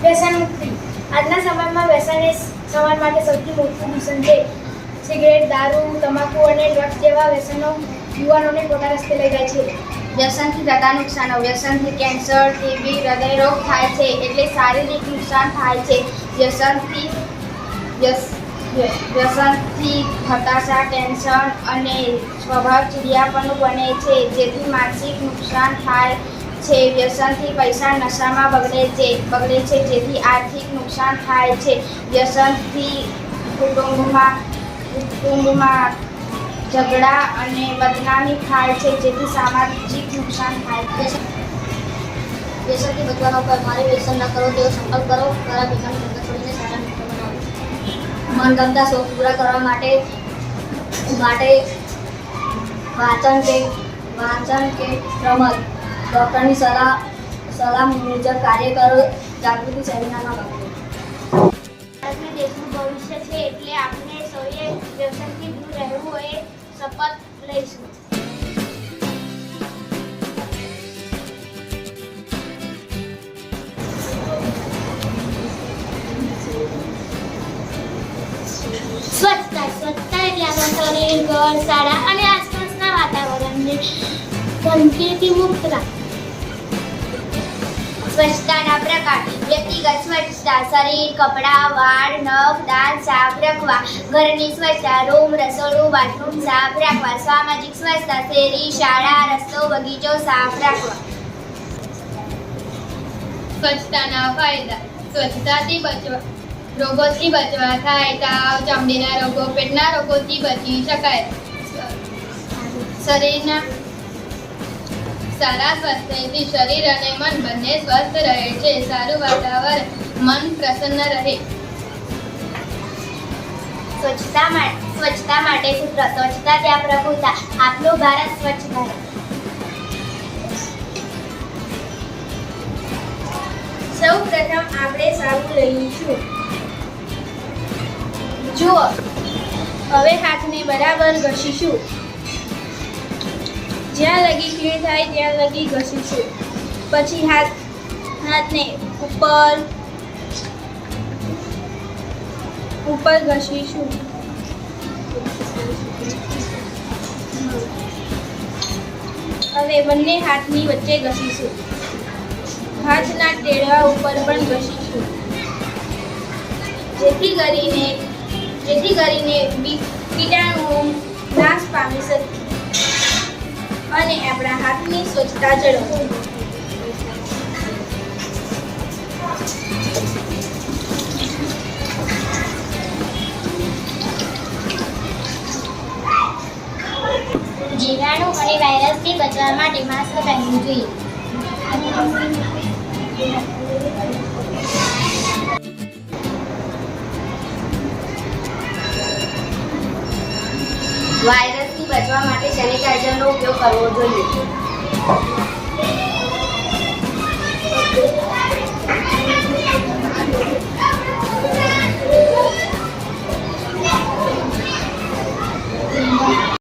વ્યસન મુક્તિ આજના સમયમાં વ્યસન એ સમાજ માટે સૌથી મોટું દૂષણ છે. સિગરેટ, દારૂ, તમાકુ અને ડ્રગ્સ જેવા વ્યસનો યુવાનોને ખોટા રસ્તે લઈ જાય છે. વ્યસનથી થતા નુકસાનો. વ્યસનથી કેન્સર, ટીબી, હૃદયરોગ થાય છે, એટલે શારીરિક નુકસાન થાય છે. વ્યસનથી હતાશા, ટેન્શન અને સ્વભાવ ચીડિયાપણું બને છે, જેથી માનસિક નુકસાન થાય છે. વ્યસનથી પૈસા નશામાં બગડે છે, જેથી આર્થિક નુકસાન થાય છે. વ્યસનથી કુટુંબમાં ઝઘડા અને બદનામી થાય છે, જેથી સામાજિક નુકસાન થાય છે. વ્યસનથી બચવાના ઉપાય. મારે વ્યસન ન કરો તેવો સંકલ્પ કરો. ખરાબ વ્યસનની ધંધા છોડીને સારા મિત્ર બનાવો. મનગમતા શોખ પૂરા કરવા માટે વાંચન કે રમત. ડૉક્ટરની સલાહ મુજબ કાર્ય કરો. જાગૃતિ સેમિનારમાં ભાગ લો. ભારતના દેશનું ભવિષ્ય છે, એટલે આપણે સૌએ વ્યસનથી દૂર રહેવું એ શપથ લઈશું. સ્વચ્છતા એટલે આપણા શરીર, ઘર, શાળા અને આસપાસના વાતાવરણને ગંદકીથી મુક્ત રાખવું. સ્વચ્છતાના પ્રકાર. વ્યક્તિગત સ્વચ્છતા, શરીર, કપડાં, વાળ, નખ, દાંત સાફ રાખવા. ઘરની સ્વચ્છતા, રૂમ, રસોડું, બાથરૂમ સાફ રાખવા. સામાજિક સ્વચ્છતા, શેરી, શાળા, રસ્તો, બગીચો સાફ રાખવા. સ્વચ્છતાના ફાયદા. સ્વચ્છતાથી રોગોથી બચવા થાય. તાવ, ચામડીના રોગો, પેટના રોગોથી બચી શકાય. શરીરના સારા સ્વાસ્થ્યથી શરીર અને મન બંને સ્વસ્થ રહે છે. સારું વાતાવરણ, મન પ્રસન્ન રહે. સ્વચ્છતા માટે સૂત્ર. સ્વચ્છતા ત્યાં પ્રભુતા. આપણું ભારત સ્વચ્છ ભારત. સૌ પ્રથમ આપણે સાબુ લઈશું. જુઓ, હવે હાથને બરાબર ઘસીશું. જ્યાં લગી ક્લીન થાય ત્યાં લગી ઘસીશું. પછી હાથને ઉપર ઘસીશું. હવે બંને હાથની વચ્ચે ઘસીશું. હાથના ટેડવા ઉપર પણ ઘસીશું, જેથી કરીને કીટાણુઓ નાશ પામી શકે અને આપણા હાથની સ્વચ્છતા જળવાય. જીવાણુ અને વાયરસથી બચવા માટે માસ્ક પહેરવું જોઈએ. વાયરસથી બચવા માટે સેનિટાઈઝરનો ઉપયોગ કરવો જોઈએ.